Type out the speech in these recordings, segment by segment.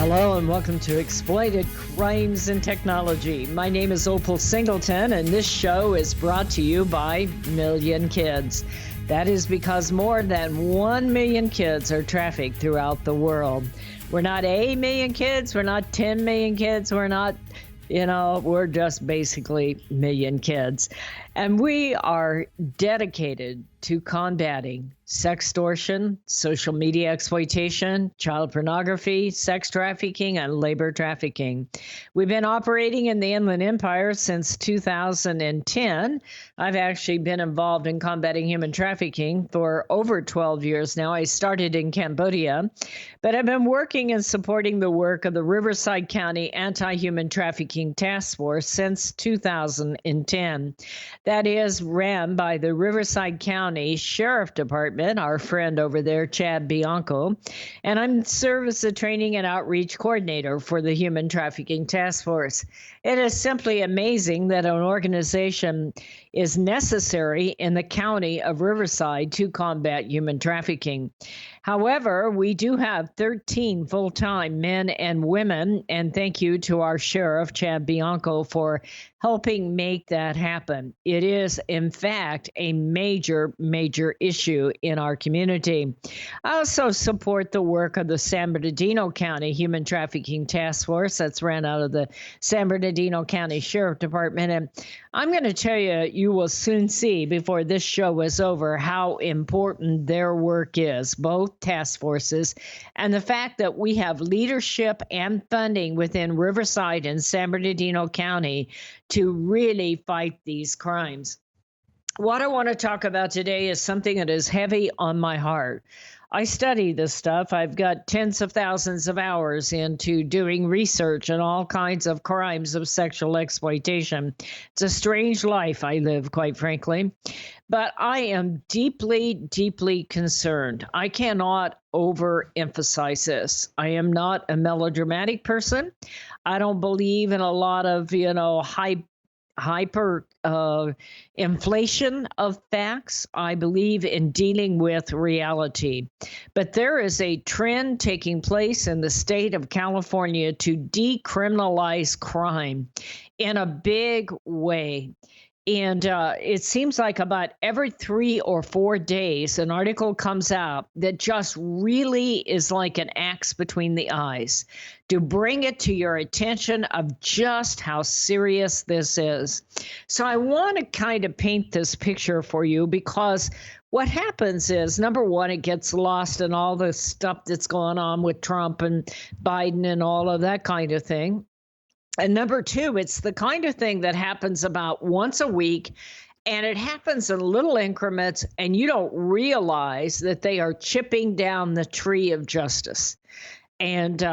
Hello and welcome to Exploited Crimes and Technology. My name is Opal Singleton, and this show is brought to you by Million Kids. That is because more than 1 million kids are trafficked throughout the world. We're not a million kids, we're not 10 million kids, we're not, we're just basically million kids. And we are dedicated to combating sextortion, social media exploitation, child pornography, sex trafficking, and labor trafficking. We've been operating in the Inland Empire since 2010. I've actually been involved in combating human trafficking for over 12 years now. I started in Cambodia, but I've been working and supporting the work of the Riverside County Anti-Human Trafficking Task Force since 2010. That is ran by the Riverside County Sheriff Department, our friend over there, Chad Bianco, and I'm serve as the training and outreach coordinator for the Human Trafficking Task Force. It is simply amazing that an organization is necessary in the county of Riverside to combat human trafficking. However, we do have 13 full-time men and women, and thank you to our sheriff, Chad Bianco, for helping make that happen. It is, in fact, a major, major issue in our community. I also support the work of the San Bernardino County Human Trafficking Task Force that's ran out of the San Bernardino County Sheriff Department. And I'm going to tell you, you will soon see before this show is over how important their work is, both task forces, and the fact that we have leadership and funding within Riverside and San Bernardino County to really fight these crimes. What I want to talk about today is something that is heavy on my heart. I study this stuff. I've got tens of thousands of hours into doing research on all kinds of crimes of sexual exploitation. It's a strange life I live, quite frankly. But I am deeply, deeply concerned. I cannot overemphasize this. I am not a melodramatic person. I don't believe in a lot of, hyper inflation of facts. I believe in dealing with reality. But there is a trend taking place in the state of California to decriminalize crime in a big way. And it seems like about every 3 or 4 days, an article comes out that just really is like an axe between the eyes to bring it to your attention of just how serious this is. So I want to kind of paint this picture for you because what happens is, number one, it gets lost in all the stuff that's going on with Trump and Biden and all of that kind of thing. And number two, it's the kind of thing that happens about once a week, and it happens in little increments, and you don't realize that they are chipping down the tree of justice. And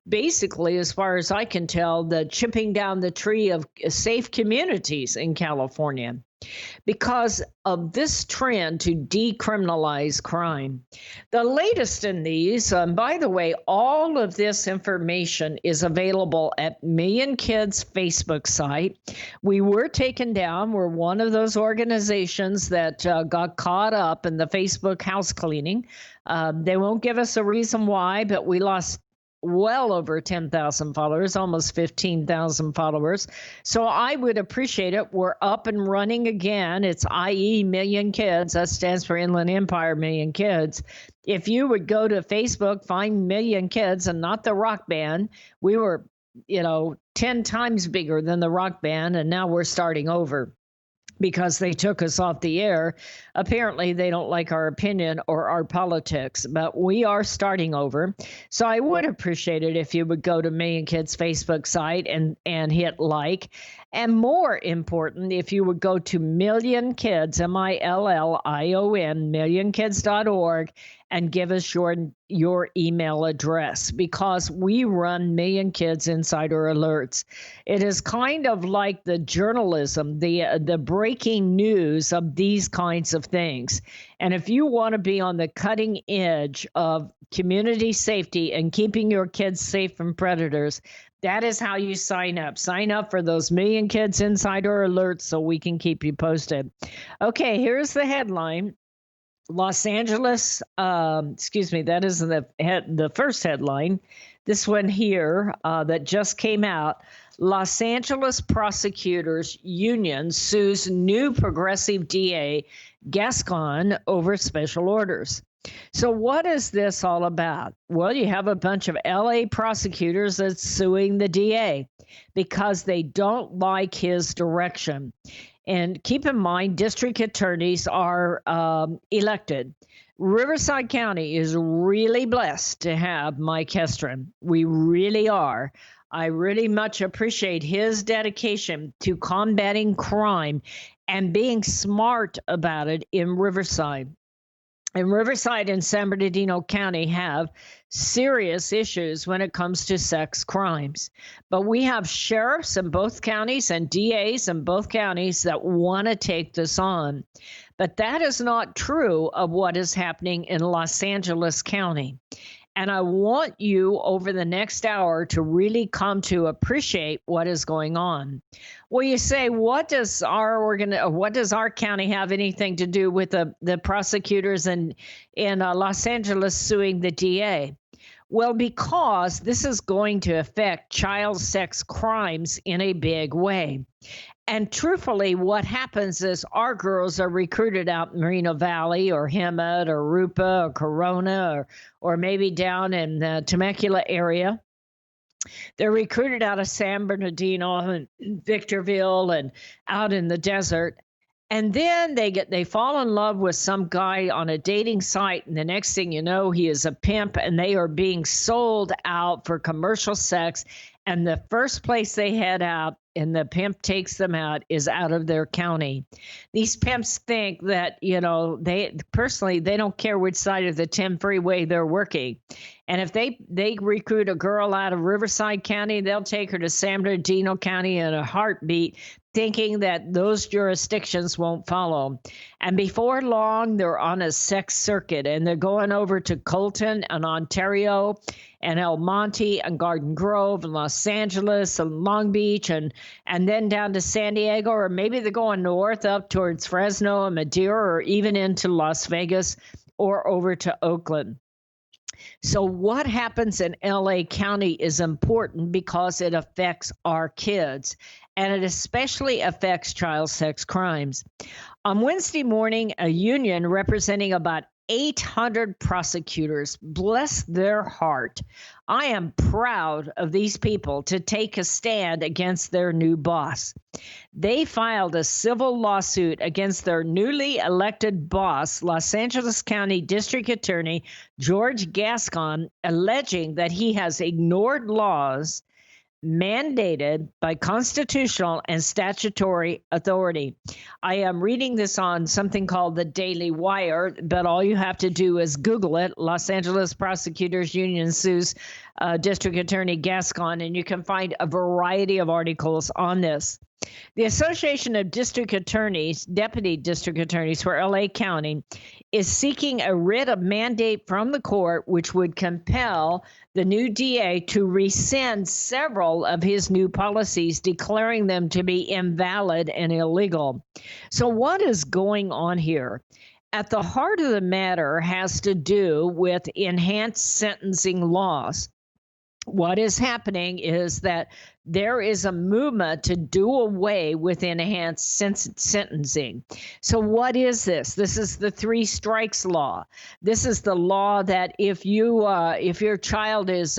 basically, as far as I can tell, the chipping down the tree of safe communities in California because of this trend to decriminalize crime. The latest in these, by the way, all of this information is available at Million Kids Facebook site. We were taken down. We're one of those organizations that got caught up in the Facebook house cleaning. They won't give us a reason why, but we lost well over 10,000 followers, almost 15,000 followers. So I would appreciate it. We're up and running again. It's IE Million Kids. That stands for Inland Empire Million Kids. If you would go to Facebook, find Million Kids and not the rock band, we were, 10 times bigger than the rock band, and now we're starting over. Because they took us off the air. Apparently, they don't like our opinion or our politics, but we are starting over. So I would appreciate it if you would go to Million Kids Facebook site and hit like. And more important, if you would go to Million Kids, MILLION, millionkids.org, and give us your email address, because we run Million Kids Insider Alerts. It is kind of like the journalism, the breaking news of these kinds of things. And if you want to be on the cutting edge of community safety and keeping your kids safe from predators, that is how you sign up. Sign up for those Million Kids Insider Alerts so we can keep you posted. Okay, here's the headline. Los Angeles, that isn't the first headline. This one here that just came out. Los Angeles Prosecutors Union sues new progressive DA Gascon over special orders. So what is this all about? Well, you have a bunch of LA prosecutors that's suing the DA because they don't like his direction. And keep in mind, district attorneys are elected. Riverside County is really blessed to have Mike Hestron. We really are. I really much appreciate his dedication to combating crime and being smart about it in Riverside. And Riverside and San Bernardino County have serious issues when it comes to sex crimes. But we have sheriffs in both counties and DAs in both counties that want to take this on. But that is not true of what is happening in Los Angeles County. And I want you over the next hour to really come to appreciate what is going on. Well, you say, what does our county have anything to do with the prosecutors in Los Angeles suing the DA? Well, because this is going to affect child sex crimes in a big way. And truthfully, what happens is our girls are recruited out in Moreno Valley or Hemet or Rupa or Corona or maybe down in the Temecula area. They're recruited out of San Bernardino and Victorville and out in the desert. And then they fall in love with some guy on a dating site. And the next thing you know, he is a pimp and they are being sold out for commercial sex. And the first place they head out and the pimp takes them out is out of their county. These pimps think that, they don't care which side of the 10 freeway they're working. And if they recruit a girl out of Riverside County, they'll take her to San Bernardino County in a heartbeat, thinking that those jurisdictions won't follow. And before long, they're on a sex circuit and they're going over to Colton and Ontario and El Monte and Garden Grove and Los Angeles and Long Beach and then down to San Diego, or maybe they're going north up towards Fresno and Madera or even into Las Vegas or over to Oakland. So what happens in LA County is important because it affects our kids, and it especially affects child sex crimes. On Wednesday morning, a union representing about 800 prosecutors, bless their heart. I am proud of these people to take a stand against their new boss. They filed a civil lawsuit against their newly elected boss, Los Angeles County District Attorney George Gascon, alleging that he has ignored laws mandated by constitutional and statutory authority. I am reading this on something called the Daily Wire, but all you have to do is Google it, Los Angeles Prosecutors Union sues District Attorney Gascon, and you can find a variety of articles on this. The Association of District Attorneys, Deputy District Attorneys for LA County, is seeking a writ of mandate from the court which would compel the new DA to rescind several of his new policies, declaring them to be invalid and illegal. So what is going on here? At the heart of the matter has to do with enhanced sentencing laws. What is happening is that there is a movement to do away with enhanced sentencing. So what is this? This is the 3 strikes law. This is the law that if your child is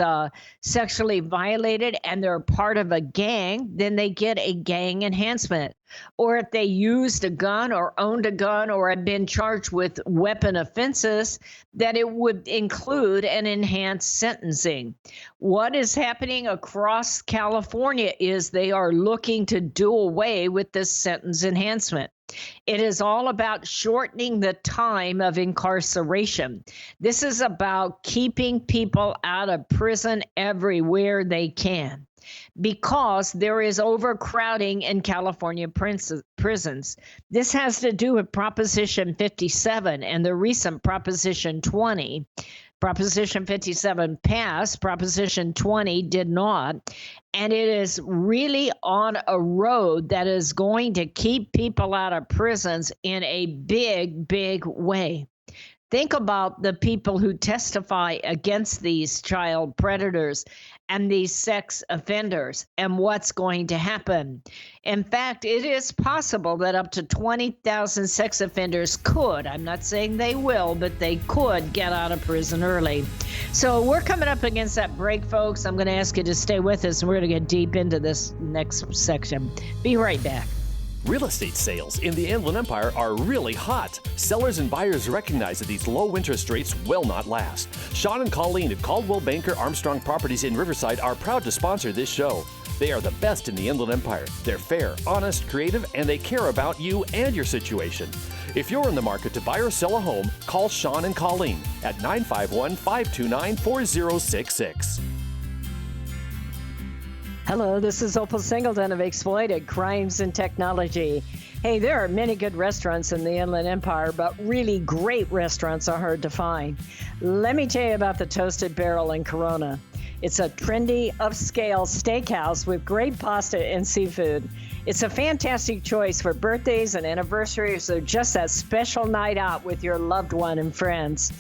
sexually violated and they're part of a gang, then they get a gang enhancement. Or if they used a gun or owned a gun or had been charged with weapon offenses, that it would include an enhanced sentencing. What is happening across California is they are looking to do away with this sentence enhancement. It is all about shortening the time of incarceration. This is about keeping people out of prison everywhere they can, because there is overcrowding in California prisons. This has to do with Proposition 57 and the recent Proposition 20. Proposition 57 passed, Proposition 20 did not, and it is really on a road that is going to keep people out of prisons in a big, big way. Think about the people who testify against these child predators and these sex offenders and what's going to happen. In fact, it is possible that up to 20,000 sex offenders could, I'm not saying they will, but they could get out of prison early. So we're coming up against that break, folks. I'm going to ask you to stay with us, and we're going to get deep into this next section. Be right back. Real estate sales in the Inland Empire are really hot. Sellers and buyers recognize that these low interest rates will not last. Sean and Colleen at Caldwell Banker Armstrong Properties in Riverside are proud to sponsor this show. They are the best in the Inland Empire. They're fair, honest, creative, and they care about you and your situation. If you're in the market to buy or sell a home, call Sean and Colleen at 951-529-4066. Hello, this is Opal Singleton of Exploited Crimes and Technology. Hey, there are many good restaurants in the Inland Empire, but really great restaurants are hard to find. Let me tell you about the Toasted Barrel in Corona. It's a trendy, upscale steakhouse with great pasta and seafood. It's a fantastic choice for birthdays and anniversaries or just that special night out with your loved one and friends.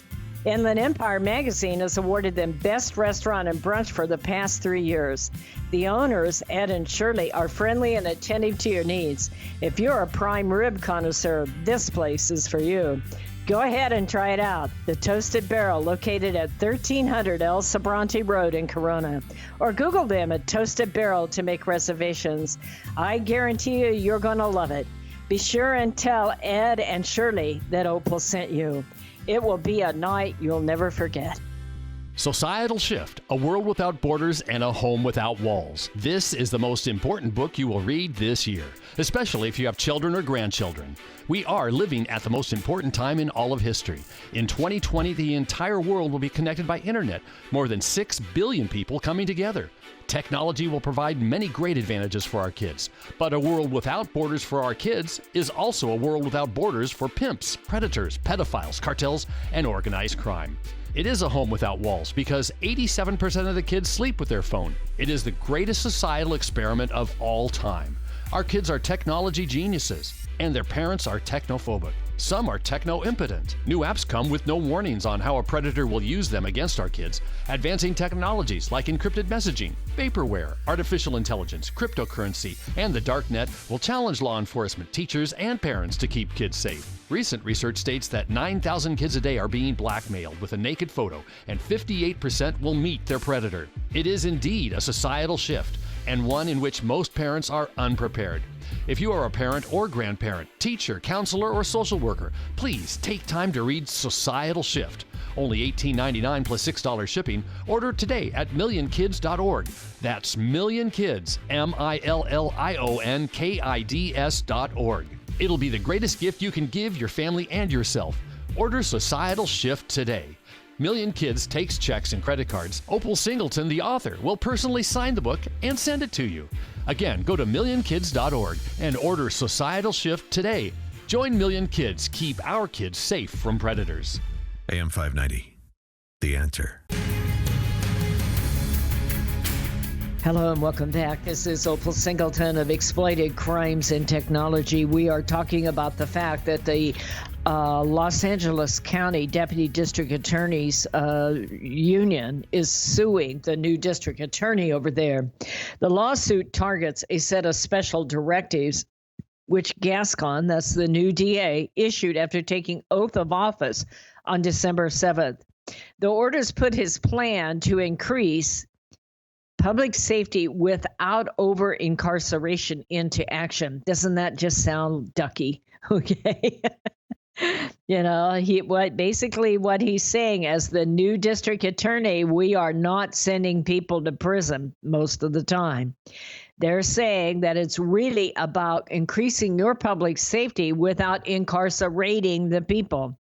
Inland Empire magazine has awarded them Best Restaurant and Brunch for the past 3 years. The owners, Ed and Shirley, are friendly and attentive to your needs. If you're a prime rib connoisseur, this place is for you. Go ahead and try it out. The Toasted Barrel, located at 1300 El Sobrante Road in Corona. Or Google them at Toasted Barrel to make reservations. I guarantee you, you're going to love it. Be sure and tell Ed and Shirley that Opal sent you. It will be a night you'll never forget. Societal Shift, A World Without Borders and a Home Without Walls. This is the most important book you will read this year, especially if you have children or grandchildren. We are living at the most important time in all of history. In 2020, the entire world will be connected by internet, more than 6 billion people coming together. Technology will provide many great advantages for our kids, but a world without borders for our kids is also a world without borders for pimps, predators, pedophiles, cartels, and organized crime. It is a home without walls because 87% of the kids sleep with their phone. It is the greatest societal experiment of all time. Our kids are technology geniuses, and their parents are technophobic. Some are techno-impotent. New apps come with no warnings on how a predator will use them against our kids. Advancing technologies like encrypted messaging, vaporware, artificial intelligence, cryptocurrency, and the dark net will challenge law enforcement, teachers, and parents to keep kids safe. Recent research states that 9,000 kids a day are being blackmailed with a naked photo, and 58% will meet their predator. It is indeed a societal shift, and one in which most parents are unprepared. If you are a parent or grandparent, teacher, counselor, or social worker, please take time to read Societal Shift. Only $18.99 plus $6 shipping. Order today at millionkids.org. That's millionkids, millionkids.org. It'll be the greatest gift you can give your family and yourself. Order Societal Shift today. Million Kids takes checks and credit cards. Opal Singleton, the author, will personally sign the book and send it to you. Again, go to millionkids.org and order Societal Shift today. Join Million Kids. Keep our kids safe from predators. AM 590, The Answer. Hello and welcome back. This is Opal Singleton of Exploited Crimes and Technology. We are talking about the fact that the Los Angeles County Deputy District Attorney's union is suing the new district attorney over there. The lawsuit targets a set of special directives which Gascon, that's the new DA, issued after taking oath of office on December 7th. The orders put his plan to increase public safety without over-incarceration into action. Doesn't that just sound ducky? Okay. You know, what he's saying as the new district attorney, we are not sending people to prison most of the time. They're saying that it's really about increasing your public safety without incarcerating the people.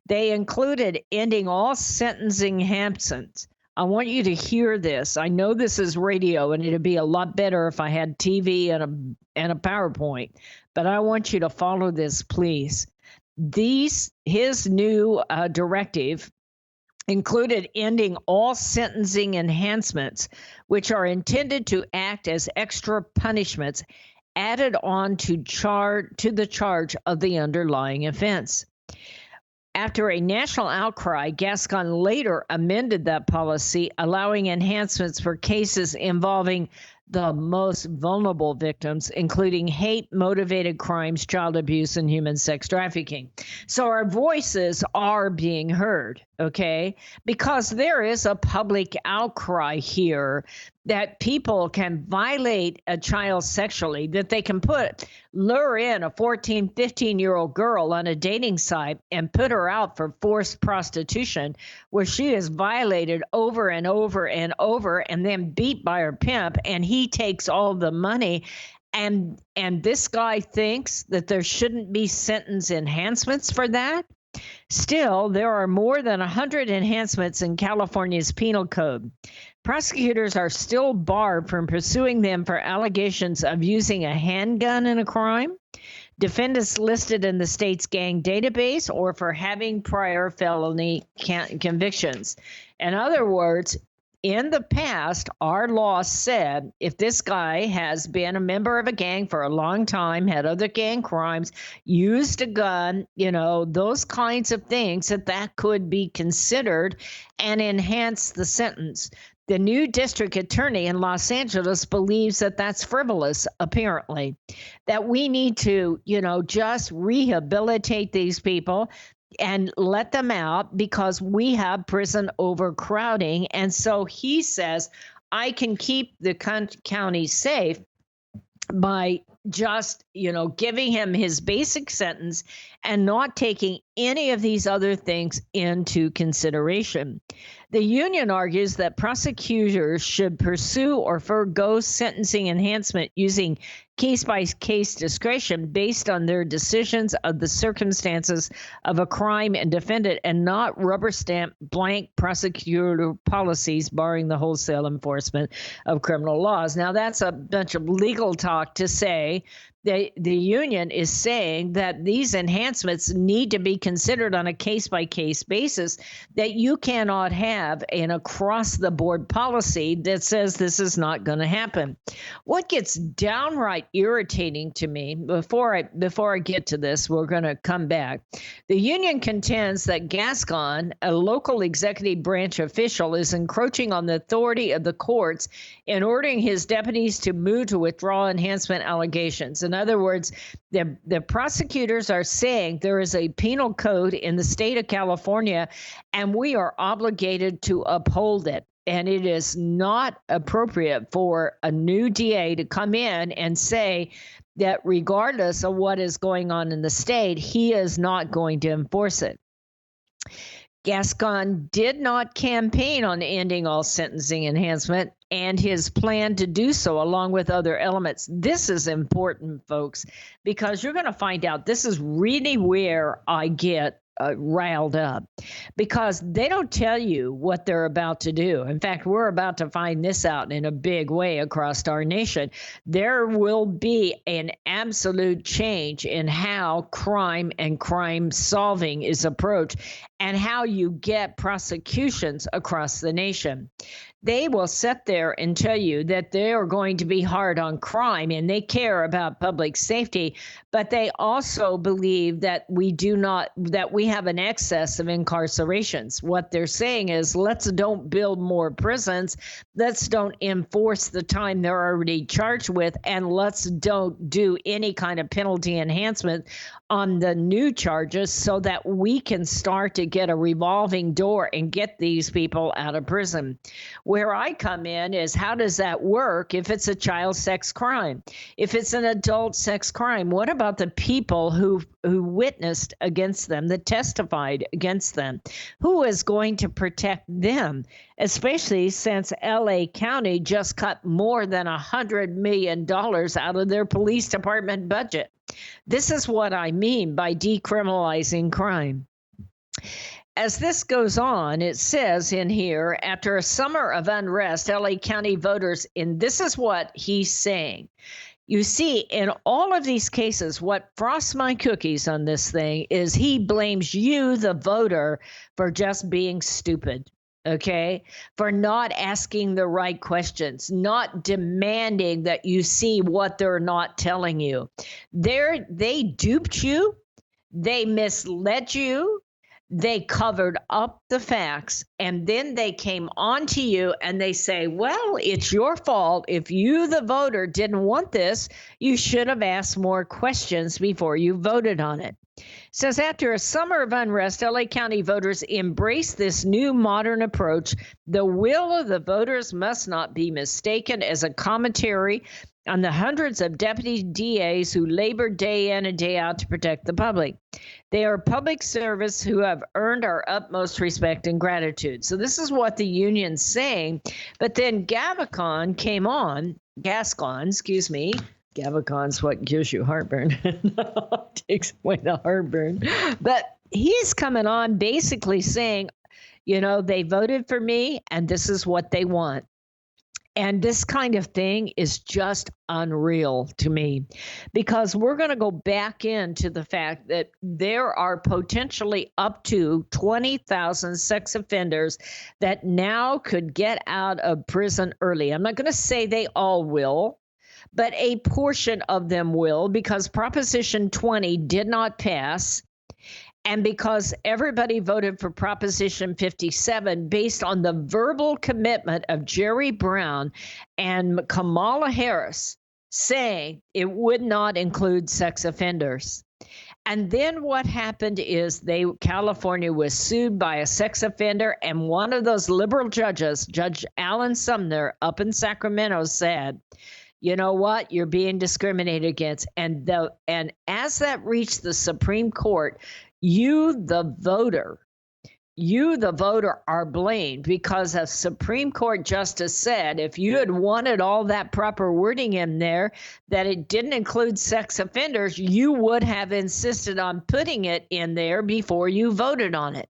They included ending all sentencing enhancements. I want you to hear this. I know this is radio, and it'd be a lot better if I had TV and a PowerPoint, but I want you to follow this, please. His new directive included ending all sentencing enhancements, which are intended to act as extra punishments added on to the charge of the underlying offense. After a national outcry, Gascon later amended that policy, allowing enhancements for cases involving the most vulnerable victims, including hate-motivated crimes, child abuse, and human sex trafficking. So our voices are being heard, okay? Because there is a public outcry here that people can violate a child sexually, that they can lure in a 14, 15-year-old girl on a dating site and put her out for forced prostitution, where she is violated over and over and over and then beat by her pimp, and he takes all the money. And this guy thinks that there shouldn't be sentence enhancements for that. Still, there are more than 100 enhancements in California's penal code. Prosecutors are still barred from pursuing them for allegations of using a handgun in a crime, defendants listed in the state's gang database, or for having prior felony convictions. In other words, in the past, our law said if this guy has been a member of a gang for a long time, had other gang crimes, used a gun, those kinds of things, that could be considered and enhance the sentence. The new district attorney in Los Angeles believes that that's frivolous, apparently, that we need to, just rehabilitate these people and let them out because we have prison overcrowding. And so he says, I can keep the county safe by just, giving him his basic sentence and not taking any of these other things into consideration. The union argues that prosecutors should pursue or forgo sentencing enhancement using case-by-case discretion based on their decisions of the circumstances of a crime and defendant, and not rubber stamp blank prosecutor policies barring the wholesale enforcement of criminal laws. Now, that's a bunch of legal talk to say. The union is saying that these enhancements need to be considered on a case-by-case basis, that you cannot have an across-the-board policy that says this is not going to happen. What gets downright irritating to me, before I get to this, we're going to come back. The union contends that Gascon, a local executive branch official, is encroaching on the authority of the courts in ordering his deputies to move to withdraw enhancement allegations. In other words, the prosecutors are saying there is a penal code in the state of California, and we are obligated to uphold it. And it is not appropriate for a new DA to come in and say that regardless of what is going on in the state, he is not going to enforce it. Gascon did not campaign on ending all sentencing enhancement, and his plan to do so along with other elements. This is important, folks, because you're going to find out this is really where I get riled up, because they don't tell you what they're about to do. In fact, we're about to find this out in a big way across our nation. There will be an absolute change in how crime and crime solving is approached and how you get prosecutions across the nation. They will sit there and tell you that they are going to be hard on crime and they care about public safety, but they also believe that we have an excess of incarcerations. What they're saying is, let's don't build more prisons, let's don't enforce the time they're already charged with, and let's don't do any kind of penalty enhancement on the new charges so that we can start to get a revolving door and get these people out of prison. Where I come in is, how does that work if it's a child sex crime? If it's an adult sex crime, what about the people who witnessed against them, that testified against them? Who is going to protect them? Especially since LA County just cut more than $100 million out of their police department budget. This is what I mean by decriminalizing crime. As this goes on, it says in here, after a summer of unrest, LA County voters, and this is what he's saying. You see, in all of these cases, what frosts my cookies on this thing is he blames you, the voter, for just being stupid. Okay, for not asking the right questions, not demanding that you see what they're not telling you. They duped you. They misled you. they covered up the facts, and then they came on to you and they say, well, it's your fault. If you, the voter, didn't want this, you should have asked more questions before you voted on it. It says, after a summer of unrest, LA County voters embrace this new modern approach. The will of the voters must not be mistaken as a commentary on the hundreds of deputy DAs who labor day in and day out to protect the public. They are public servants who have earned our utmost respect and gratitude. So this is what the union's saying. But then Gascon's what gives you heartburn. Takes away the heartburn. But he's coming on basically saying, they voted for me and this is what they want. And this kind of thing is just unreal to me, because we're going to go back into the fact that there are potentially up to 20,000 sex offenders that now could get out of prison early. I'm not going to say they all will, but a portion of them will, because Proposition 20 did not pass. And because everybody voted for Proposition 57 based on the verbal commitment of Jerry Brown and Kamala Harris saying it would not include sex offenders. And then what happened is California was sued by a sex offender, and one of those liberal judges, Judge Alan Sumner up in Sacramento, said, you know what, you're being discriminated against. And as that reached the Supreme Court, you, the voter, are blamed, because a Supreme Court justice said if you had wanted all that proper wording in there, that it didn't include sex offenders, you would have insisted on putting it in there before you voted on it.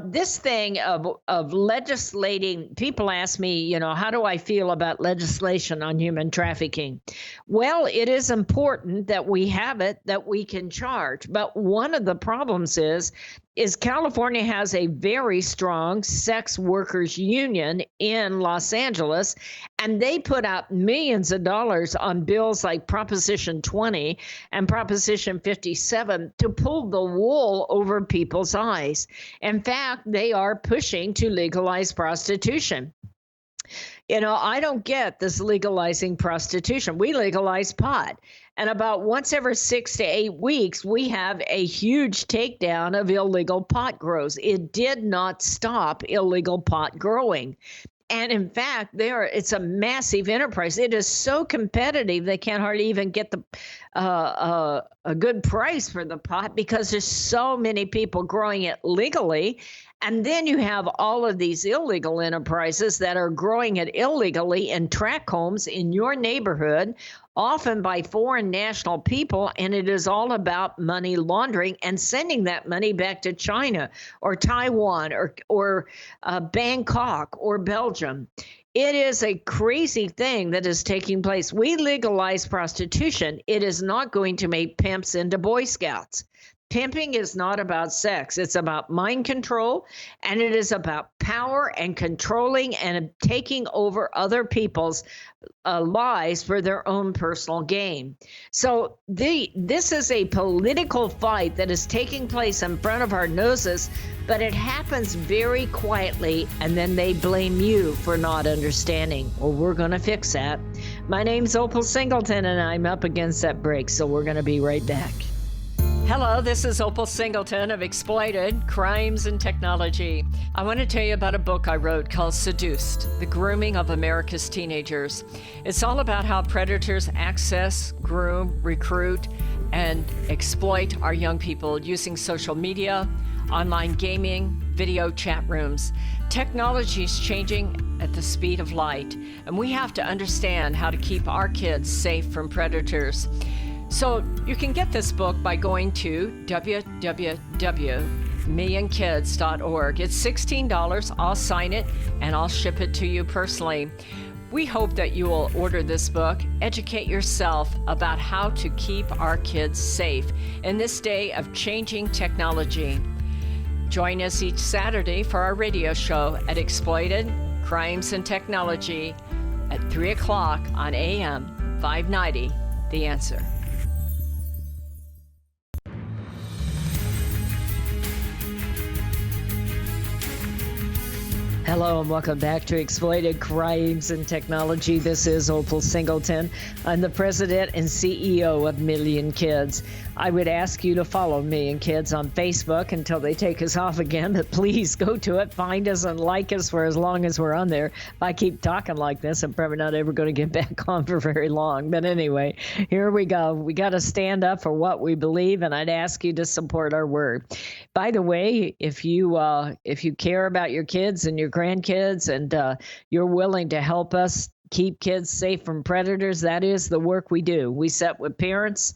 This thing of legislating, people ask me, how do I feel about legislation on human trafficking? Well, it is important that we have it, that we can charge. But one of the problems is California has a very strong sex workers union in Los Angeles, and they put out millions of dollars on bills like Proposition 20 and Proposition 57 to pull the wool over people's eyes. In fact, they are pushing to legalize prostitution. I don't get this legalizing prostitution. We legalize pot. And about once every 6 to 8 weeks, we have a huge takedown of illegal pot grows. It did not stop illegal pot growing. And in fact, it's a massive enterprise. It is so competitive, they can't hardly even get a good price for the pot, because there's so many people growing it legally. And then you have all of these illegal enterprises that are growing it illegally in tract homes in your neighborhood, often by foreign national people. And it is all about money laundering and sending that money back to China or Taiwan or Bangkok or Belgium. It is a crazy thing that is taking place. We legalize prostitution. It is not going to make pimps into Boy Scouts. Pimping is not about sex. It's about mind control, and it is about power and controlling and taking over other people's lives for their own personal gain. So this is a political fight that is taking place in front of our noses, but it happens very quietly, and then they blame you for not understanding. Well, we're going to fix that. My name's Opal Singleton, and I'm up against that break, so we're going to be right back. Hello, this is Opal Singleton of Exploited, Crimes and Technology. I want to tell you about a book I wrote called Seduced, The Grooming of America's Teenagers. It's all about how predators access, groom, recruit, and exploit our young people using social media, online gaming, video chat rooms. Technology is changing at the speed of light, and we have to understand how to keep our kids safe from predators. So you can get this book by going to www.millionkids.org. It's $16. I'll sign it and I'll ship it to you personally. We hope that you will order this book, educate yourself about how to keep our kids safe in this day of changing technology. Join us each Saturday for our radio show at Exploited, Crimes and Technology at 3 o'clock on AM 590, The Answer. Hello and welcome back to Exploited Crimes and Technology. This is Opal Singleton. I'm the president and CEO of Million Kids. I would ask you to follow Million Kids on Facebook until they take us off again, but please go to it, find us, and like us for as long as we're on there. If I keep talking like this, I'm probably not ever going to get back on for very long. But anyway, here we go. We got to stand up for what we believe, and I'd ask you to support our word. By the way, if you care about your kids and your grandkids and you're willing to help us keep kids safe from predators, that is the work we do. We sit with parents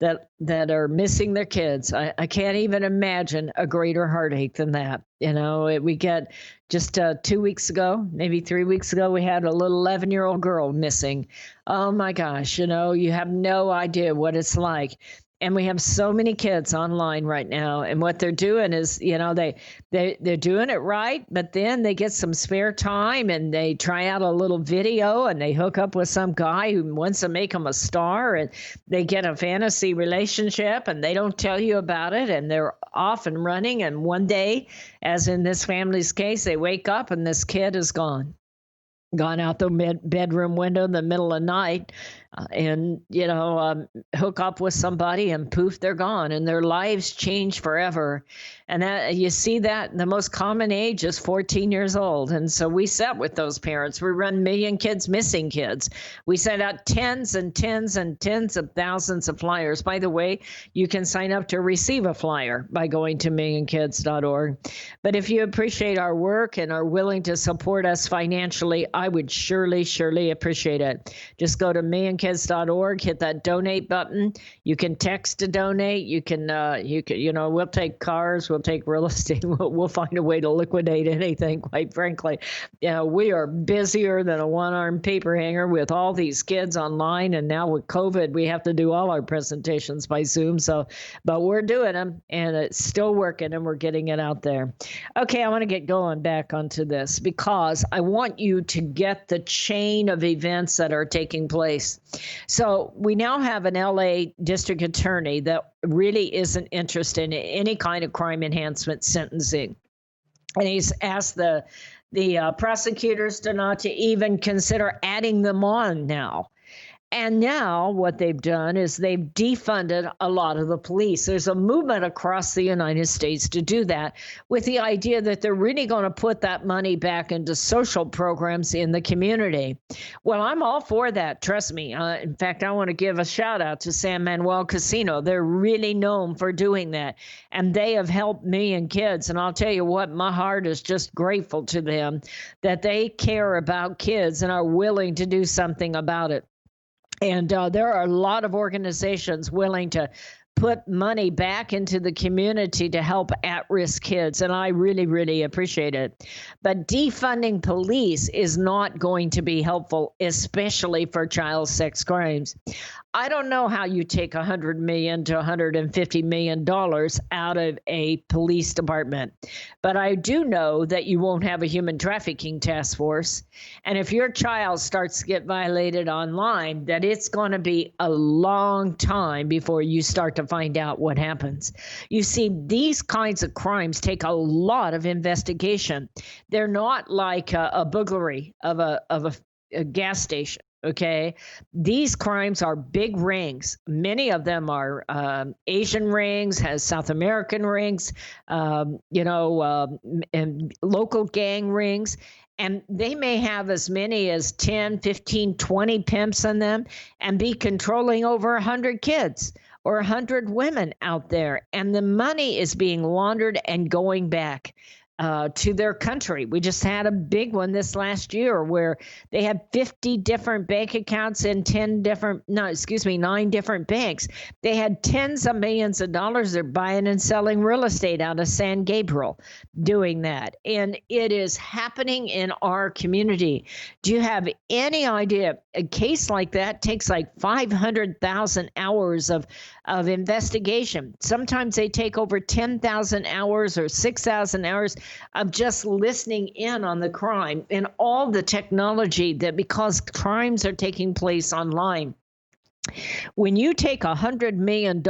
that are missing their kids. I can't even imagine a greater heartache than that. You know, we get just 2 weeks ago, maybe 3 weeks ago, we had a little 11-year-old girl missing. Oh my gosh, you know, you have no idea what it's like. And we have so many kids online right now, and what they're doing is, you know, they're doing it right, but then they get some spare time and they try out a little video and they hook up with some guy who wants to make them a star, and they get a fantasy relationship and they don't tell you about it, and they're off and running. And one day, as in this family's case, they wake up and this kid is gone out the bedroom window in the middle of the night, and, you know, hook up with somebody and poof, they're gone, and their lives change forever. And that, you see that the most common age is 14 years old. And so we sit with those parents. We run Million Kids Missing Kids. We send out tens and tens and tens of thousands of flyers. By the way, you can sign up to receive a flyer by going to millionkids.org. But if you appreciate our work and are willing to support us financially, I would surely appreciate it. Just go to millionkids.org, hit that donate button. You can text to donate. You can, you know, we'll take cars, we'll take real estate. We'll find a way to liquidate anything, quite frankly. You know, we are busier than a one-armed paper hanger with all these kids online. And now with COVID, we have to do all our presentations by Zoom. So, but we're doing them, and it's still working, and we're getting it out there. Okay, I want to get going back onto this because I want you to get the chain of events that are taking place. So we now have an LA district attorney that really isn't interested in any kind of crime enhancement sentencing. And he's asked the prosecutors to not to even consider adding them on now. And now what they've done is they've defunded a lot of the police. There's a movement across the United States to do that, with the idea that they're really going to put that money back into social programs in the community. Well, I'm all for that. Trust me. In fact, I want to give a shout out to San Manuel Casino. They're really known for doing that. And they have helped Million Kids. And I'll tell you what, my heart is just grateful to them that they care about kids and are willing to do something about it. And there are a lot of organizations willing to put money back into the community to help at-risk kids, and I really appreciate it. But defunding police is not going to be helpful, especially for child sex crimes. I don't know how you take $100 million to $150 million out of a police department, but I do know that you won't have a human trafficking task force. And if your child starts to get violated online, that it's going to be a long time before you start to find out what happens. You see, these kinds of crimes take a lot of investigation. They're not like a burglary of a gas station. Okay, these crimes are big rings. Many of them are Asian rings, has South American rings, and local gang rings. And they may have as many as 10, 15, 20 pimps in them and be controlling over 100 kids or 100 women out there. And the money is being laundered and going back to their country. We just had a big one this last year where they had 50 different bank accounts in 9 different banks. They had tens of millions of dollars. They're buying and selling real estate out of San Gabriel doing that. And it is happening in our community. Do you have any idea? A case like that takes like 500,000 hours of investigation. Sometimes they take over 10,000 hours or 6,000 hours of just listening in on the crime and all the technology that, because crimes are taking place online. When you take $100 million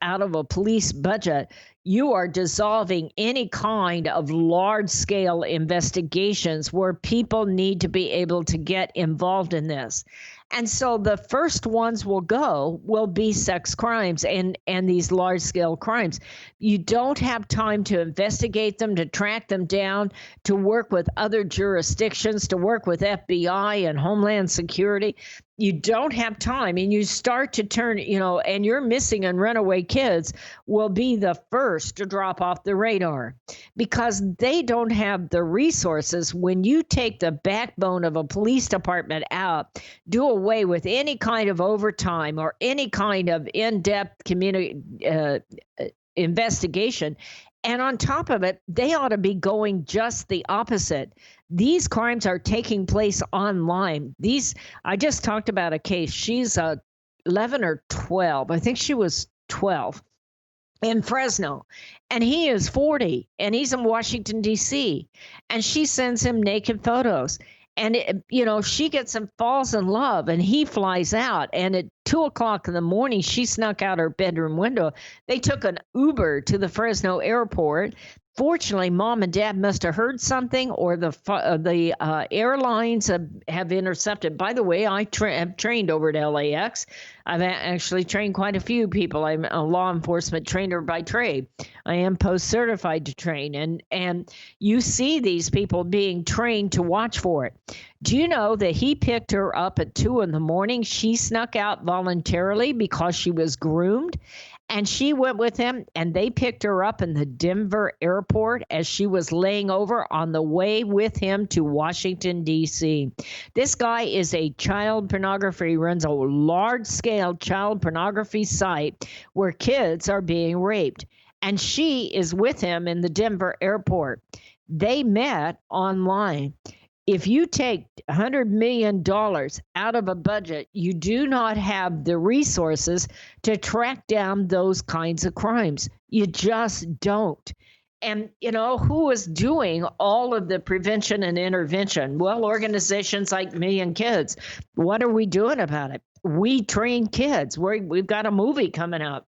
out of a police budget, you are dissolving any kind of large-scale investigations where people need to be able to get involved in this. And so the first ones will be sex crimes and these large-scale crimes. You don't have time to investigate them, to track them down, to work with other jurisdictions, to work with FBI and Homeland Security. You don't have time, and you start to turn, and your missing and runaway kids will be the first to drop off the radar because they don't have the resources. When you take the backbone of a police department out, do away with any kind of overtime or any kind of in-depth community investigation, and on top of it, they ought to be going just the opposite. These crimes are taking place online. I just talked about a case. She's 11 or 12. I think she was 12 in Fresno. And he is 40, and he's in Washington, D.C. And she sends him naked photos. And, she gets him, falls in love, and he flies out. And at 2:00 in the morning, she snuck out her bedroom window. They took an Uber to the Fresno airport. Fortunately, mom and dad must have heard something, or the airlines have intercepted. By the way, I have trained over at LAX. I've actually trained quite a few people. I'm a law enforcement trainer by trade. I am post-certified to train, and you see these people being trained to watch for it. Do you know that he picked her up at 2 in the morning? She snuck out voluntarily because she was groomed. And she went with him, and they picked her up in the Denver airport as she was laying over on the way with him to Washington, D.C. This guy is a child pornography. He runs a large-scale child pornography site where kids are being raped. And she is with him in the Denver airport. They met online. If you take $100 million out of a budget, you do not have the resources to track down those kinds of crimes. You just don't. And, who is doing all of the prevention and intervention? Well, organizations like Million Kids. What are we doing about it? We train kids. We've got a movie coming out.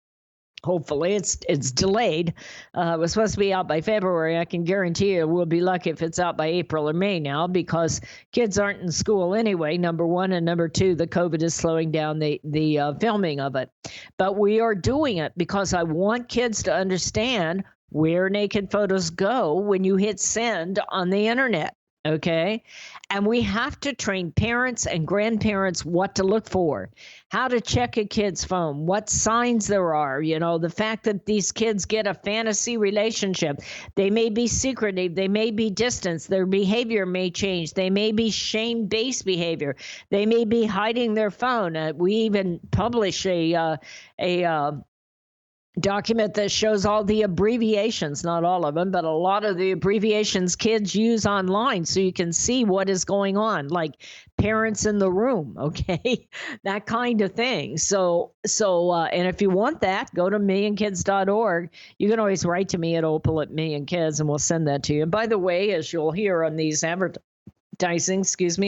Hopefully, it's delayed. It was supposed to be out by February. I can guarantee you we'll be lucky if it's out by April or May now because kids aren't in school anyway, number one. And number two, the COVID is slowing down the filming of it. But we are doing it because I want kids to understand where naked photos go when you hit send on the internet. Okay. And we have to train parents and grandparents what to look for, how to check a kid's phone, what signs there are, the fact that these kids get a fantasy relationship. They may be secretive. They may be distant. Their behavior may change. They may be shame-based behavior. They may be hiding their phone. We even publish a document that shows all the abbreviations, not all of them, but a lot of the abbreviations kids use online so you can see what is going on, like parents in the room, okay? That kind of thing. So, and if you want that, go to millionkids.org. You can always write to me at Opal at Million Kids, and we'll send that to you. And by the way, as you'll hear on these advertising,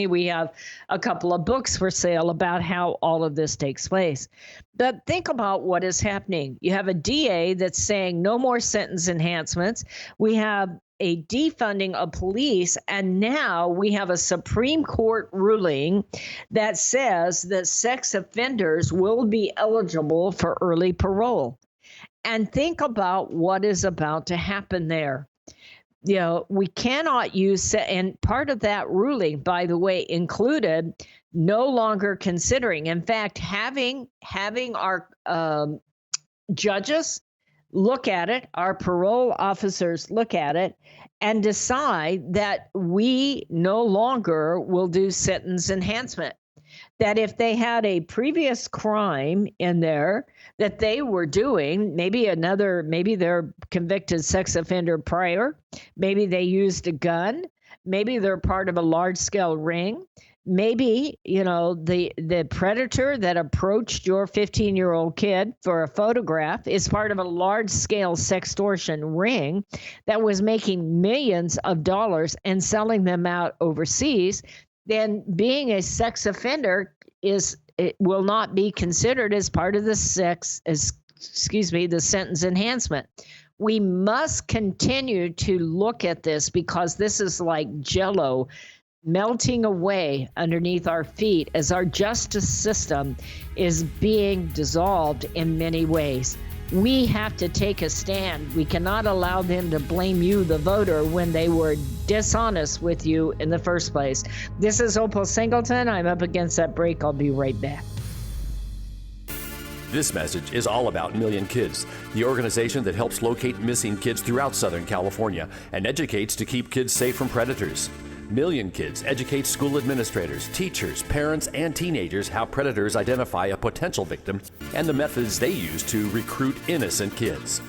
we have a couple of books for sale about how all of this takes place. But think about what is happening. You have a DA that's saying no more sentence enhancements. We have a defunding of police, and now we have a Supreme Court ruling that says that sex offenders will be eligible for early parole. And think about what is about to happen there. We cannot use, and part of that ruling, by the way, included no longer considering, in fact, having our judges look at it, our parole officers look at it, and decide that we no longer will do sentence enhancement. That if they had a previous crime in there that they were doing, maybe they're convicted sex offender prior, maybe they used a gun, maybe they're part of a large-scale ring, maybe, the predator that approached your 15-year-old kid for a photograph is part of a large-scale sextortion ring that was making millions of dollars and selling them out overseas. Then being a sex offender will not be considered as part of the sentence enhancement. We must continue to look at this because this is like Jell-O melting away underneath our feet as our justice system is being dissolved in many ways. We have to take a stand. We cannot allow them to blame you, the voter, when they were dishonest with you in the first place. This is Opal Singleton. I'm up against that break. I'll be right back. This message is all about Million Kids, the organization that helps locate missing kids throughout Southern California and educates to keep kids safe from predators. Million Kids educates school administrators, teachers, parents, and teenagers how predators identify a potential victim and the methods they use to recruit innocent kids.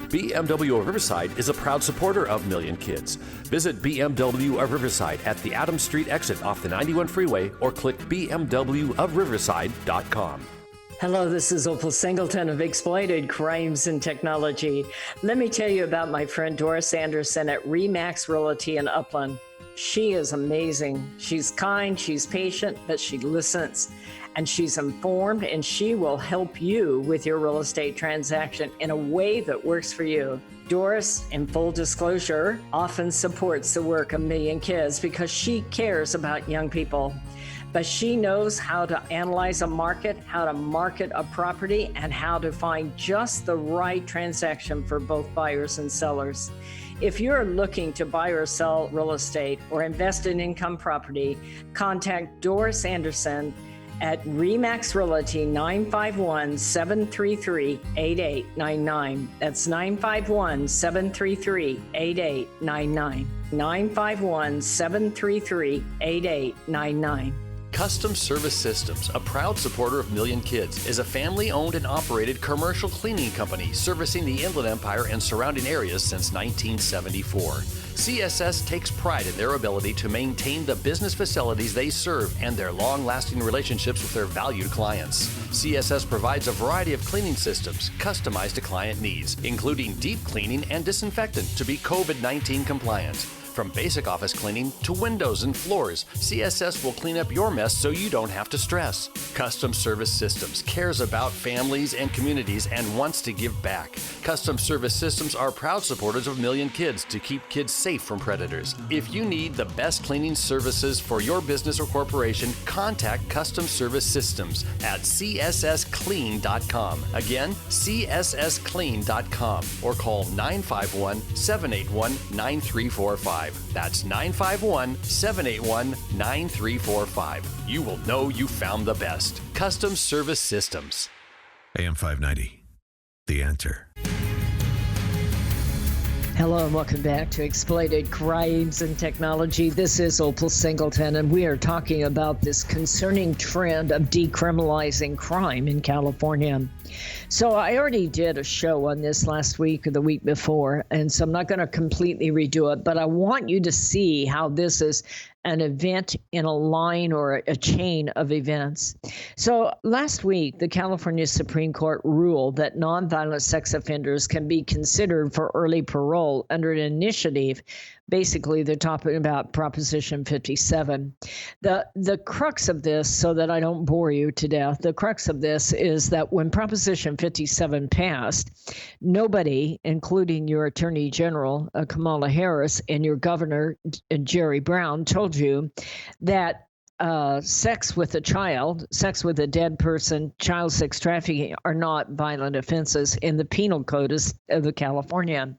BMW of Riverside is a proud supporter of Million Kids. Visit BMW of Riverside at the Adams Street exit off the 91 freeway or click bmwofriverside.com. Hello, this is Opal Singleton of Exploited Crimes and Technology. Let me tell you about my friend Doris Anderson at Remax Realty in Upland. She is amazing. She's kind, she's patient, but she listens, and she's informed, and she will help you with your real estate transaction in a way that works for you. Doris, in full disclosure, often supports the work of Million Kids because she cares about young people. But she knows how to analyze a market, how to market a property, and how to find just the right transaction for both buyers and sellers. If you're looking to buy or sell real estate or invest in income property, contact Doris Anderson at Remax Realty 951-733-8899. That's 951-733-8899. 951-733-8899. Custom Service Systems, a proud supporter of Million Kids, is a family-owned and operated commercial cleaning company servicing the Inland Empire and surrounding areas since 1974. CSS takes pride in their ability to maintain the business facilities they serve and their long-lasting relationships with their valued clients. CSS provides a variety of cleaning systems customized to client needs, including deep cleaning and disinfectant to be COVID-19 compliant. From basic office cleaning to windows and floors, CSS will clean up your mess so you don't have to stress. Custom Service Systems cares about families and communities and wants to give back. Custom Service Systems are proud supporters of Million Kids to keep kids safe from predators. If you need the best cleaning services for your business or corporation, contact Custom Service Systems at cssclean.com. Again, cssclean.com or call 951-781-9345. That's 951-781-9345. You will know you found the best. Custom Service Systems. AM 590, The Answer. Hello and welcome back to Exploited Crimes and Technology. This is Opal Singleton, and we are talking about this concerning trend of decriminalizing crime in California. So I already did a show on this last week or the week before, and so I'm not going to completely redo it, but I want you to see how this is an event in a line or a chain of events. So last week, the California Supreme Court ruled that nonviolent sex offenders can be considered for early parole under an initiative. Basically, they're talking about Proposition 57. The crux of this, so that I don't bore you to death, the crux of this is that when Proposition 57 passed, nobody, including your Attorney General, Kamala Harris, and your Governor, Jerry Brown, told you that sex with a child, sex with a dead person, child sex trafficking are not violent offenses in the penal code of California.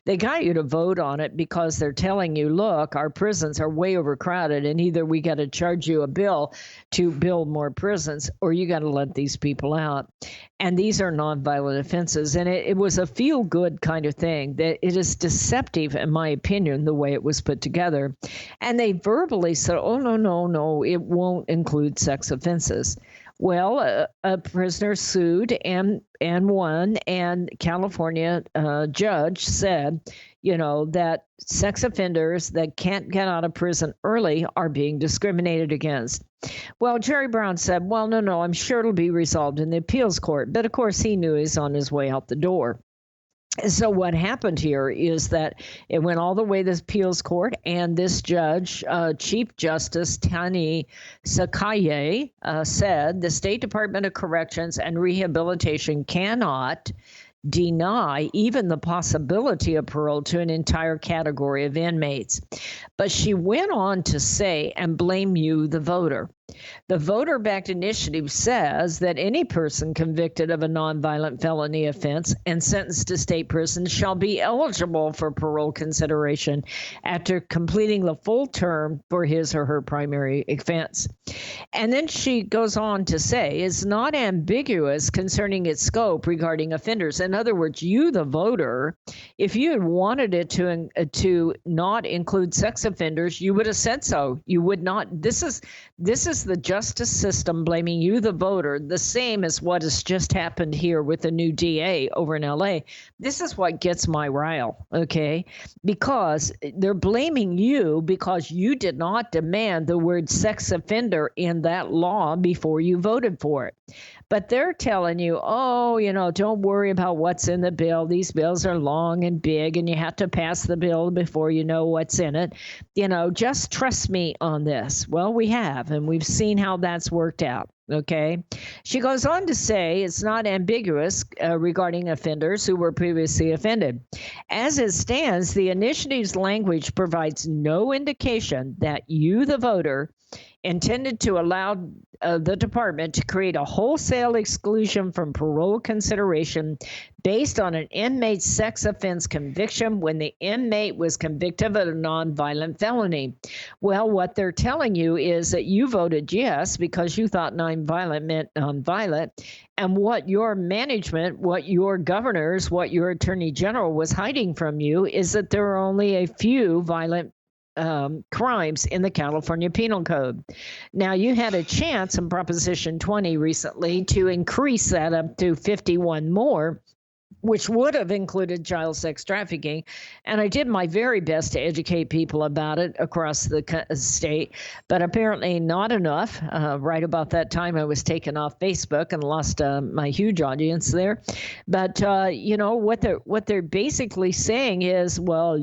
They got you to vote on it because they're telling you, look, our prisons are way overcrowded, and either we got to charge you a bill to build more prisons or you got to let these people out. And these are nonviolent offenses. And it was a feel-good kind of thing. That it is deceptive, in my opinion, the way it was put together. And they verbally said, oh, no, it won't include sex offenses. Well, a prisoner sued and won, and California judge said, that sex offenders that can't get out of prison early are being discriminated against. Well, Jerry Brown said, well, no, I'm sure it'll be resolved in the appeals court. But of course, he knew he's on his way out the door. So what happened here is that it went all the way to the appeals court, and this judge, Chief Justice Tani Sakaye, said the State Department of Corrections and Rehabilitation cannot deny even the possibility of parole to an entire category of inmates. But she went on to say, and blame you, the voter. The voter-backed initiative says that any person convicted of a nonviolent felony offense and sentenced to state prison shall be eligible for parole consideration after completing the full term for his or her primary offense. And then she goes on to say, it's not ambiguous concerning its scope regarding offenders. In other words, you, the voter, if you had wanted it to not include sex offenders, you would have said so. You would not. This is the justice system blaming you, the voter, the same as what has just happened here with the new DA over in LA. This is what gets my rile, okay? Because they're blaming you because you did not demand the word sex offender in that law before you voted for it. But they're telling you, oh, don't worry about what's in the bill. These bills are long and big, and you have to pass the bill before you know what's in it. Just trust me on this. Well, we have, and we've seen how that's worked out. Okay. She goes on to say it's not ambiguous regarding offenders who were previously offended. As it stands, the initiative's language provides no indication that you, the voter, intended to allow the department to create a wholesale exclusion from parole consideration based on an inmate's sex offense conviction when the inmate was convicted of a nonviolent felony. Well, what they're telling you is that you voted yes because you thought nonviolent meant nonviolent, and what your management, what your governors, what your attorney general was hiding from you is that there are only a few violent crimes in the California Penal Code. Now, you had a chance in Proposition 20 recently to increase that up to 51 more, which would have included child sex trafficking. And I did my very best to educate people about it across the state, but apparently not enough. Right about that time, I was taken off Facebook and lost my huge audience there. But, what they're basically saying is, well,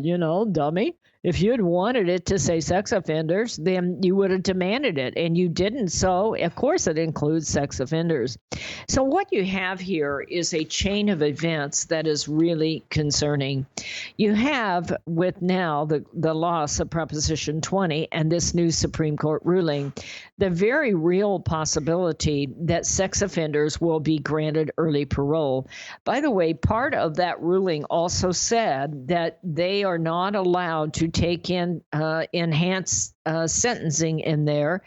dummy, if you'd wanted it to say sex offenders, then you would have demanded it, and you didn't. So, of course, it includes sex offenders. So what you have here is a chain of events that is really concerning. You have, with now the loss of Proposition 20 and this new Supreme Court ruling, the very real possibility that sex offenders will be granted early parole. By the way, part of that ruling also said that they are not allowed to take in enhanced sentencing in there,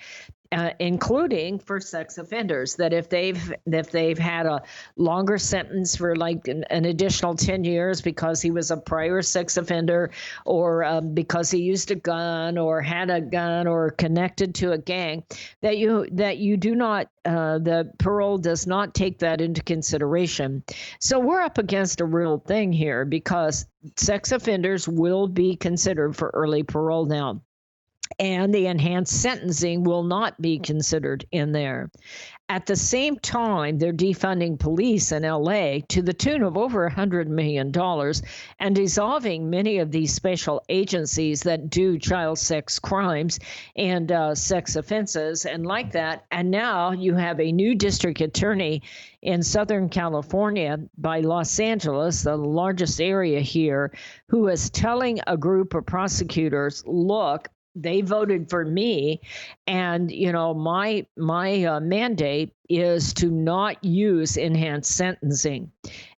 including for sex offenders, that if they've had a longer sentence for like an additional 10 years because he was a prior sex offender, or because he used a gun or had a gun or connected to a gang, that you do not, the parole does not take that into consideration. So we're up against a real thing here because sex offenders will be considered for early parole now. And the enhanced sentencing will not be considered in there. At the same time, they're defunding police in LA to the tune of over $100 million and dissolving many of these special agencies that do child sex crimes and sex offenses and like that. And now you have a new district attorney in Southern California by Los Angeles, the largest area here, who is telling a group of prosecutors, look, they voted for me, and my mandate is to not use enhanced sentencing.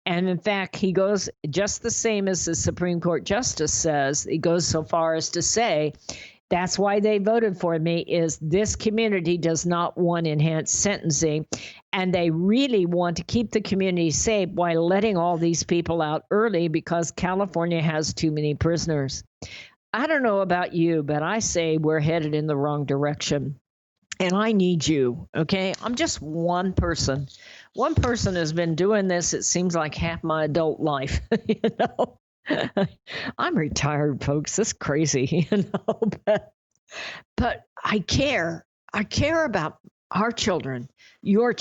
And in fact, he goes just the same as the Supreme Court justice says. He goes so far as to say that's why they voted for me, is this community does not want enhanced sentencing, and they really want to keep the community safe while letting all these people out early because California has too many prisoners. I don't know about you, but I say we're headed in the wrong direction. And I need you, okay? I'm just one person. One person has been doing this, it seems like half my adult life, I'm retired, folks. This is crazy, But I care. I care about our children, your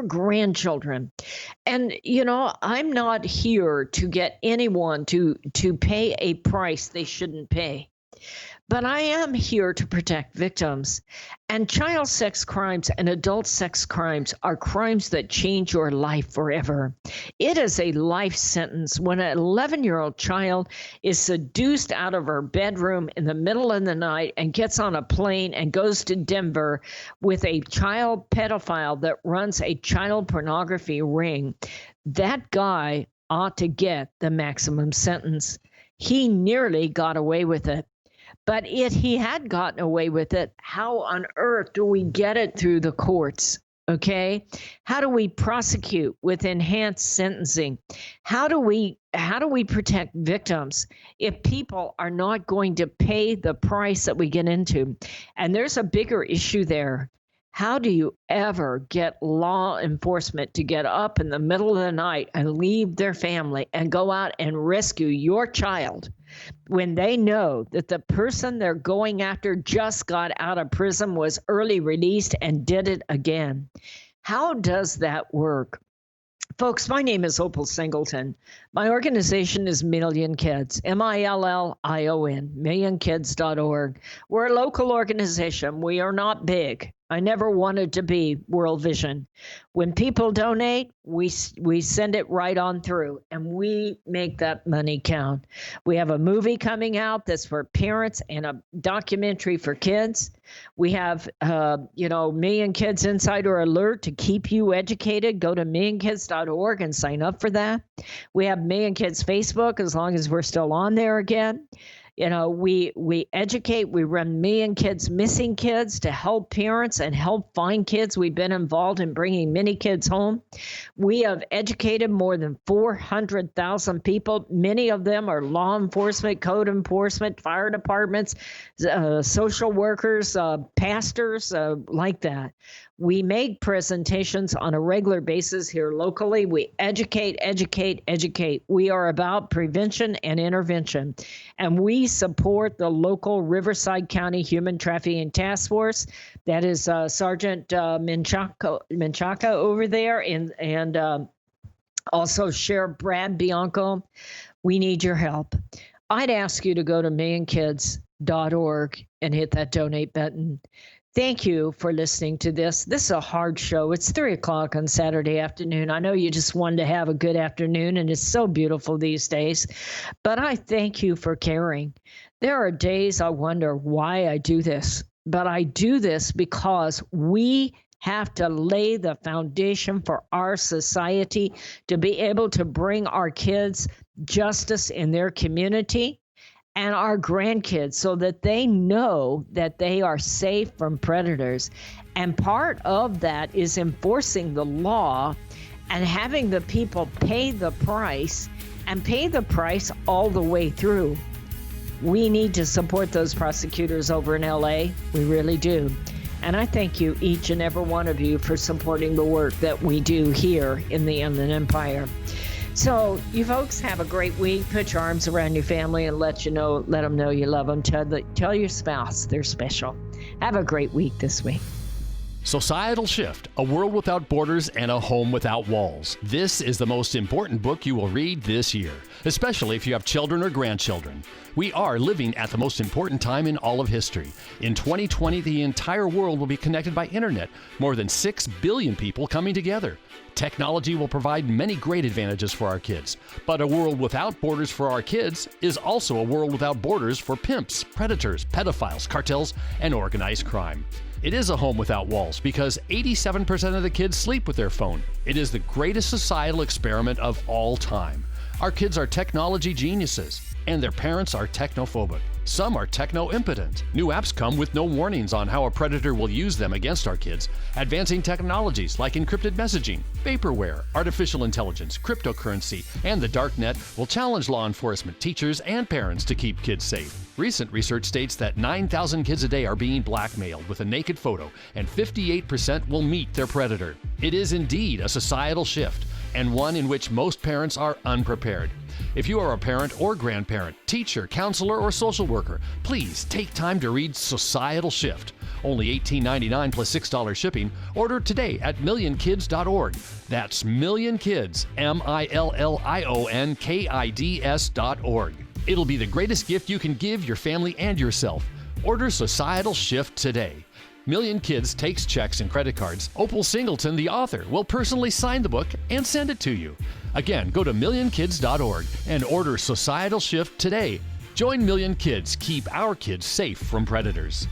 grandchildren. And, I'm not here to get anyone to pay a price they shouldn't pay. But I am here to protect victims. And child sex crimes and adult sex crimes are crimes that change your life forever. It is a life sentence when an 11-year-old child is seduced out of her bedroom in the middle of the night and gets on a plane and goes to Denver with a child pedophile that runs a child pornography ring. That guy ought to get the maximum sentence. He nearly got away with it. But if he had gotten away with it, how on earth do we get it through the courts? Okay? How do we prosecute with enhanced sentencing? How do we protect victims if people are not going to pay the price that we get into? And there's a bigger issue there. How do you ever get law enforcement to get up in the middle of the night and leave their family and go out and rescue your child when they know that the person they're going after just got out of prison, was early released, and did it again? How does that work? Folks, my name is Opal Singleton. My organization is Million Kids, Million, millionkids.org. We're a local organization. We are not big. I never wanted to be World Vision. When people donate, we send it right on through, and we make that money count. We have a movie coming out that's for parents and a documentary for kids. We have, Million Kids Insider Alert to keep you educated. Go to millionkids.org and sign up for that. We have Million Kids Facebook, as long as we're still on there again. We educate. We run Million Kids Missing Kids to help parents and help find kids. We've been involved in bringing many kids home. We have educated more than 400,000 people. Many of them are law enforcement, code enforcement, fire departments, social workers, pastors, like that. We make presentations on a regular basis here locally. We educate. We are about prevention and intervention. And we support the local Riverside County Human Trafficking Task Force. That is Sergeant Menchaca over there, and also Sheriff Brad Bianco. We need your help. I'd ask you to go to millionkids.org and hit that donate button. Thank you for listening to this. This is a hard show. It's 3:00 on Saturday afternoon. I know you just wanted to have a good afternoon, and it's so beautiful these days. But I thank you for caring. There are days I wonder why I do this. But I do this because we have to lay the foundation for our society to be able to bring our kids justice in their community and our grandkids, so that they know that they are safe from predators. And part of that is enforcing the law and having the people pay the price, and pay the price all the way through. We need to support those prosecutors over in LA. We really do. And I thank you, each and every one of you, for supporting the work that we do here in the Inland Empire. So you folks have a great week. Put your arms around your family and let them know you love them. Tell your spouse they're special. Have a great week this week. Societal Shift, A World Without Borders and a Home Without Walls. This is the most important book you will read this year, especially if you have children or grandchildren. We are living at the most important time in all of history. In 2020, the entire world will be connected by internet, more than 6 billion people coming together. Technology will provide many great advantages for our kids, but a world without borders for our kids is also a world without borders for pimps, predators, pedophiles, cartels, and organized crime. It is a home without walls because 87% of the kids sleep with their phone. It is the greatest societal experiment of all time. Our kids are technology geniuses, and their parents are technophobic. Some are techno-impotent. New apps come with no warnings on how a predator will use them against our kids. Advancing technologies like encrypted messaging, vaporware, artificial intelligence, cryptocurrency, and the dark net will challenge law enforcement, teachers, and parents to keep kids safe. Recent research states that 9,000 kids a day are being blackmailed with a naked photo, and 58% will meet their predator. It is indeed a societal shift, and one in which most parents are unprepared. If you are a parent or grandparent, teacher, counselor, or social worker, please take time to read Societal Shift. Only $18.99 plus $6 shipping. Order today at millionkids.org. That's Million Kids, millionkids.org. It'll be the greatest gift you can give your family and yourself. Order Societal Shift today. Million Kids takes checks and credit cards. Opal Singleton, the author, will personally sign the book and send it to you. Again, go to millionkids.org and order Societal Shift today. Join Million Kids. Keep our kids safe from predators.